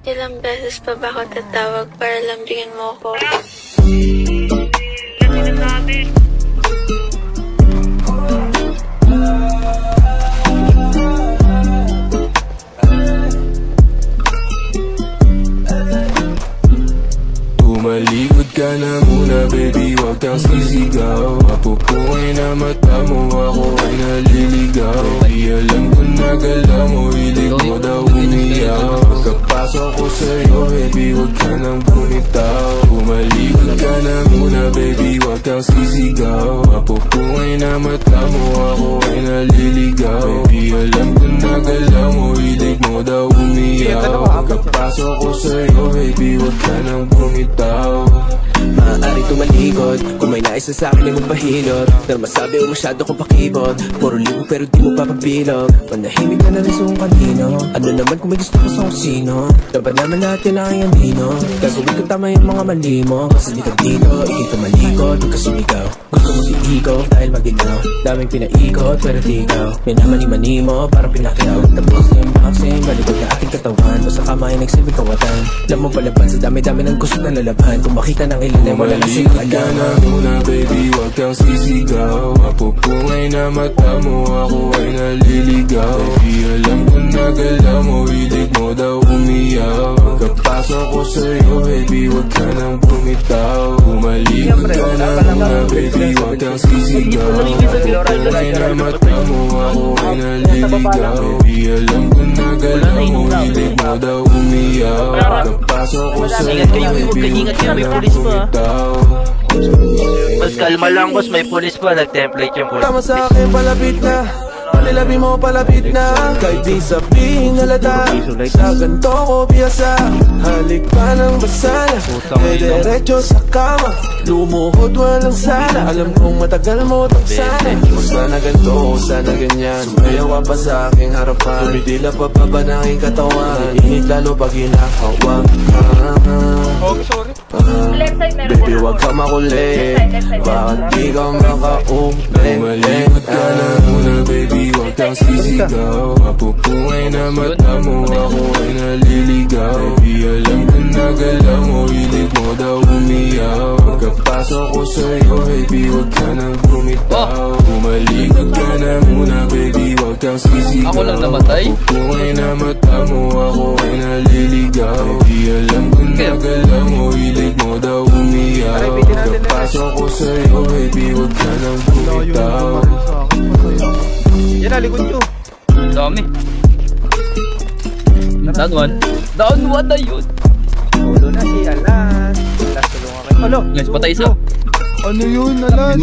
Ilang beses pa ba ako tatawag para lambingin mo ako? Tumalikod ka na muna baby, wag kang sisigaw. Mapupungay na mata mo, ako ay naliligaw. Di alam ko na galaw mo, hilig mo daw umiyaw. Pagkapasok ko sa'yo baby, wag ka nang bumitaw. Tumalikod ka na muna baby, wag kang sisigaw. Mapupungay na mata mo, ako ay naliligaw. Di alam ko na galaw mo, hilig mo daw umiyaw. Pagkapasok ko sa'yo baby, wag ka nang bumitaw. Maaaring tumalikod kung may nais na sa'kin ay magpahilot. Pero masabi o masyado kong pakibot. Puro libo pero di mo papabilog. Manahimik ka na rin sa kung kanino. Ano naman kung may gusto ko sa kung sino. Dapat naman lahat yan ang andino. Gagawin ko tama yung mga mali mo. Kasi di ka dito, ikay tumalikod. Huwag ka sumigaw. Gusto mo si Iko dahil maginaw. Daming pinaikot pero di ikaw. May namani-mani mo parang pinakyaw. Tapos na yung boxing, balikod na aking katawan. Basta kamay nagsibig kawatan. Alam mo palaban sa dami-dami ng gusto na lalaban. Kung makita ng ilan ay wala na silang alam. Ka na muna baby, wag kang sisigaw. Mapupungay na mata mo, ako ay naliligaw. Baby, alam ko na galaw mo, hilig mo daw umiyaw. Pagkapasok ko sa'yo baby, wag ka nang bumitaw. Umalikod ka na muna baby, wag kang sisigaw. Mapupungay na mata mo, ako ay naliligaw. Baby, alam ko na galaw mo, hilig mo daw umiyaw. Pagkapasok ko sa'yo baby, wag ka nang bumitaw. Boss, kalma lang boss, may pulis pa, nag-template yung pulis. Tama sa akin, palapit na. Nilabi mo palapit na. Kahit di sabihin halata, sa ganto ko biyasa. Halik pa ng basala, diretso sa kama. Lumuhod walang sala. Alam kong matagal mo taksana. Sana ganto, sana ganyan. Sumayaw ka pa sa aking harapan. Tumitila pa ba ng aking katawan. Init lalo pag hinahawak ka. Baby, wag ka makulit. Bakit di ka makaulit? Tumalikod ka na muna baby, wag kang sisigaw. Mapupungay na mata mo, ako ay naliligaw. Baby, alam ko na galaw mo, hilig mo daw umiyaw. Pagkapasok ko sa'yo baby, wag ka nang bumitaw. Tumalikod ka na muna baby, wag kang sisigaw. Ako lang namatay? Mapupungay na mata mo, ako ay naliligaw. Baby, alam ko na galaw mo, hilig mo daw umiyaw. Pagkapasok ko sa'yo baby, wag ka nang bumitaw. Yan na, likod nyo. Dami. Down one. Down one na yun. Ulo na si Alan. Last tulungan kayo. Alo, Guys, patay isa. ano yun, Alan?